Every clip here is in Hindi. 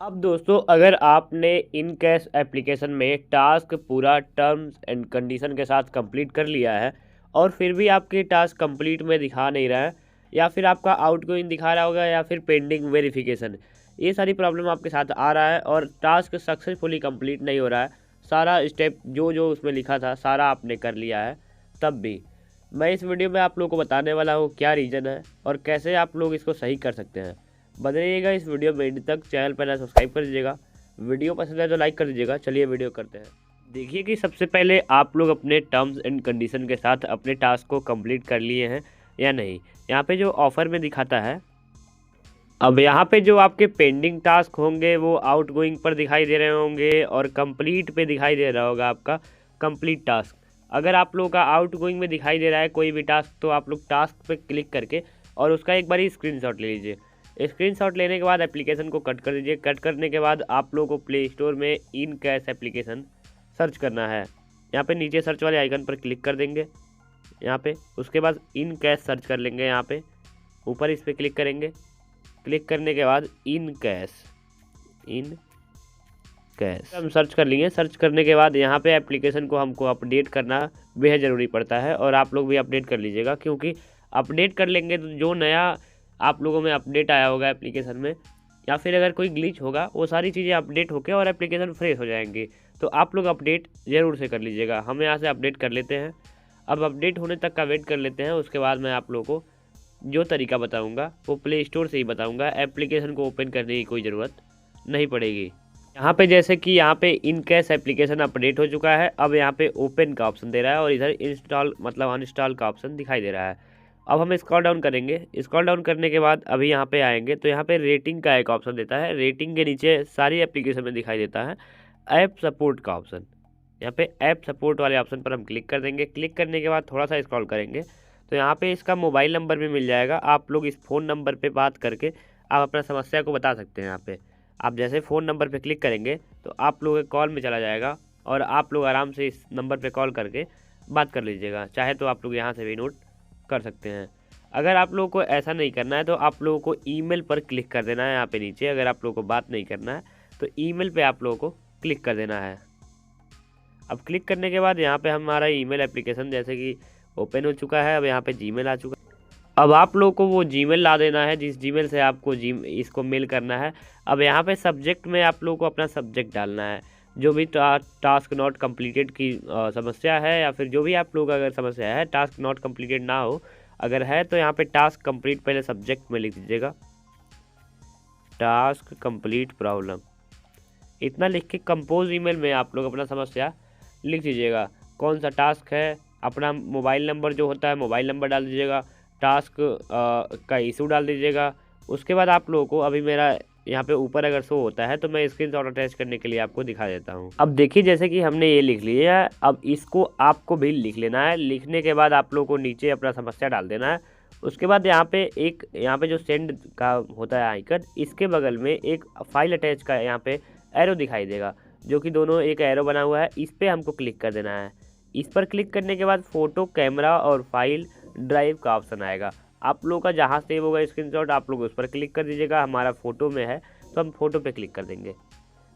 अब दोस्तों अगर आपने इन कैश एप्लीकेशन में टास्क पूरा टर्म्स एंड कंडीशन के साथ कंप्लीट कर लिया है और फिर भी आपके टास्क कंप्लीट में दिखा नहीं रहा है या फिर आपका आउटगोइंग दिखा रहा होगा या फिर पेंडिंग वेरिफिकेशन, ये सारी प्रॉब्लम आपके साथ आ रहा है और टास्क सक्सेसफुली कंप्लीट नहीं हो रहा है, सारा स्टेप जो जो उसमें लिखा था सारा आपने कर लिया है, तब भी मैं इस वीडियो में आप लोगों को बताने वाला हूँ क्या रीज़न है और कैसे आप लोग इसको सही कर सकते हैं। बने रहिएगा इस वीडियो में एंड तक। चैनल पर सब्सक्राइब कर दीजिएगा, वीडियो पसंद है तो लाइक कर दीजिएगा। चलिए वीडियो करते हैं। देखिए कि सबसे पहले आप लोग अपने टर्म्स एंड कंडीशन के साथ अपने टास्क को कंप्लीट कर लिए हैं या नहीं। यहाँ पे जो ऑफर में दिखाता है, अब यहाँ पे जो आपके पेंडिंग टास्क होंगे वो आउटगोइंग पर दिखाई दे रहे होंगे और कंप्लीट पे दिखाई दे रहा होगा आपका कंप्लीट टास्क। अगर आप लोगों का आउटगोइंग में दिखाई दे रहा है कोई भी टास्क तो आप लोग टास्क पे क्लिक करके और उसका एक बार ही स्क्रीनशॉट ले लीजिए। स्क्रीनशॉट लेने के बाद एप्लीकेशन को कट कर दीजिए। कट करने के बाद आप लोगों को प्ले स्टोर में इन कैश एप्लीकेशन सर्च करना है। यहाँ पे नीचे सर्च वाले आइकन पर क्लिक कर देंगे यहाँ पे। उसके बाद इन कैश सर्च कर लेंगे, यहाँ पे ऊपर इस पर क्लिक करेंगे। क्लिक करने के बाद इन कैश हम सर्च कर लिए। सर्च करने के बाद यहाँ पे एप्लीकेशन को हमको अपडेट करना बेहद ज़रूरी पड़ता है और आप लोग भी अपडेट कर लीजिएगा, क्योंकि अपडेट कर लेंगे तो जो नया आप लोगों में अपडेट आया होगा एप्लीकेशन में या फिर अगर कोई ग्लिच होगा वो सारी चीज़ें अपडेट होकर और एप्लीकेशन फ्रेश हो जाएंगी। तो आप लोग अपडेट ज़रूर से कर लीजिएगा। हम यहाँ से अपडेट कर लेते हैं। अब अपडेट होने तक का वेट कर लेते हैं। उसके बाद मैं आप लोगों को जो तरीका बताऊंगा वो प्ले स्टोर से ही बताऊंगा, एप्लीकेशन को ओपन करने की कोई ज़रूरत नहीं पड़ेगी। यहाँ पे जैसे कि यहाँ पे इन कैश एप्लीकेशन अपडेट हो चुका है। अब यहाँ पे ओपन का ऑप्शन दे रहा है और इधर इंस्टॉल मतलब अनइंस्टॉल का ऑप्शन दिखाई दे रहा है। अब हम स्क्रॉल डाउन करेंगे। स्क्रॉल डाउन करने के बाद अभी यहाँ पे आएंगे तो यहाँ पे रेटिंग का एक ऑप्शन देता है। रेटिंग के नीचे सारी एप्लीकेशन में दिखाई देता है ऐप सपोर्ट का ऑप्शन। यहाँ पे ऐप सपोर्ट वाले ऑप्शन पर हम क्लिक कर देंगे। क्लिक करने के बाद थोड़ा सा स्क्रॉल करेंगे तो यहाँ पे इसका मोबाइल नंबर भी मिल जाएगा। आप लोग इस फ़ोन नंबर पे बात करके आप अपना समस्या को बता सकते हैं। यहाँ पे आप जैसे फ़ोन नंबर पे क्लिक करेंगे तो आप लोग कॉल में चला जाएगा और आप लोग आराम से इस नंबर पे कॉल करके बात कर लीजिएगा। चाहे तो आप लोग यहाँ से भी नोट कर सकते हैं। अगर आप लोगों को ऐसा नहीं करना है तो आप लोगों को ईमेल पर क्लिक कर देना है। यहाँ पे नीचे अगर आप लोगों को बात नहीं करना है तो ईमेल पे आप लोगों को क्लिक कर देना है। अब क्लिक करने के बाद यहाँ पे हमारा ईमेल एप्लीकेशन जैसे कि ओपन हो चुका है। अब यहाँ पे जीमेल आ चुका है। अब आप लोगों को वो जीमेल ला देना है जिस जीमेल से आपको इसको मेल करना है। अब यहाँ पे सब्जेक्ट में आप लोगों को अपना सब्जेक्ट डालना है। जो भी टास्क नॉट कंप्लीटेड की समस्या है या फिर जो भी आप लोग अगर समस्या है टास्क नॉट कंप्लीटेड ना हो अगर है तो यहाँ पे टास्क कंप्लीट पहले सब्जेक्ट में लिख दीजिएगा, टास्क कंप्लीट प्रॉब्लम। इतना लिख के कंपोज ईमेल में आप लोग अपना समस्या लिख दीजिएगा। कौन सा टास्क है, अपना मोबाइल नंबर जो होता है मोबाइल नंबर डाल दीजिएगा, टास्क का इशू डाल दीजिएगा। उसके बाद आप लोगों को अभी मेरा यहाँ पे ऊपर अगर शो होता है तो मैं स्क्रीनशॉट अटैच करने के लिए आपको दिखा देता हूँ। अब देखिए जैसे कि हमने ये लिख लिया है। अब इसको आपको भी लिख लेना है। लिखने के बाद आप लोगों को नीचे अपना समस्या डाल देना है। उसके बाद यहाँ पे जो सेंड का होता है आइकन, इसके बगल में एक फाइल अटैच का यहाँ पे एरो दिखाई देगा, जो कि दोनों एक एरो बना हुआ है। इस पर हमको क्लिक कर देना है। इस पर क्लिक करने के बाद फ़ोटो, कैमरा और फाइल ड्राइव का ऑप्शन आएगा। आप लोगों का जहाँ सेव होगा स्क्रीनशॉट आप लोग उस पर क्लिक कर दीजिएगा। हमारा फ़ोटो में है तो हम फ़ोटो पे क्लिक कर देंगे।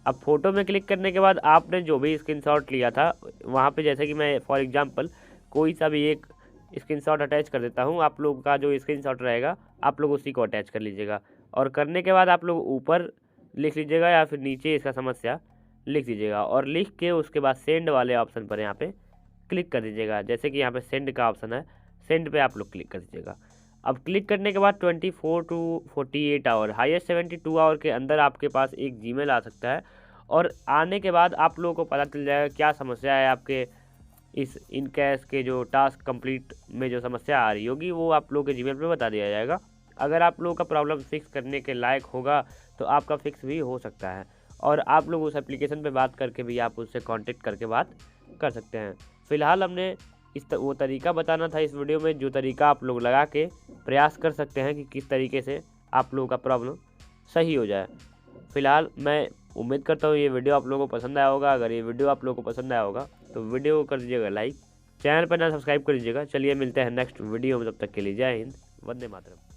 अब फ़ोटो में क्लिक करने के बाद आपने जो भी स्क्रीनशॉट लिया था वहाँ पे जैसे कि मैं फॉर एग्जांपल कोई सा भी एक स्क्रीनशॉट अटैच कर देता हूँ। आप लोग का जो स्क्रीनशॉट रहेगा आप लोग उसी को अटैच कर लीजिएगा और करने के बाद आप लोग ऊपर लिख लीजिएगा या फिर नीचे इसका समस्या लिख दीजिएगा और लिख के उसके बाद सेंड वाले ऑप्शन पर यहाँ पे क्लिक कर दीजिएगा। जैसे कि यहाँ पे सेंड का ऑप्शन है, सेंड पे आप लोग क्लिक कर दीजिएगा। अब क्लिक करने के बाद 24 टू 48 आवर, हाईएस्ट 72 आवर के अंदर आपके पास एक जीमेल आ सकता है और आने के बाद आप लोगों को पता चल जाएगा क्या समस्या है। आपके इस इन कैश के जो टास्क कंप्लीट में जो समस्या आ रही होगी वो आप लोगों के जीमेल पे बता दिया जाएगा। अगर आप लोगों का प्रॉब्लम फिक्स करने के लायक होगा तो आपका फिक्स भी हो सकता है और आप लोग उस एप्लीकेशन पे बात करके भी आप उससे कांटेक्ट करके बात कर सकते हैं। फ़िलहाल हमने वो तरीका बताना था इस वीडियो में, जो तरीका आप लोग लगा के प्रयास कर सकते हैं कि किस तरीके से आप लोगों का प्रॉब्लम सही हो जाए। फ़िलहाल मैं उम्मीद करता हूँ ये वीडियो आप लोगों को पसंद आया होगा। अगर ये वीडियो आप लोगों को पसंद आया होगा तो वीडियो को कर दीजिएगा लाइक, चैनल पर ना सब्सक्राइब कर दीजिएगा। चलिए मिलते हैं नेक्स्ट वीडियो में, तब तक के लिए जय हिंद, वंदे मातरम।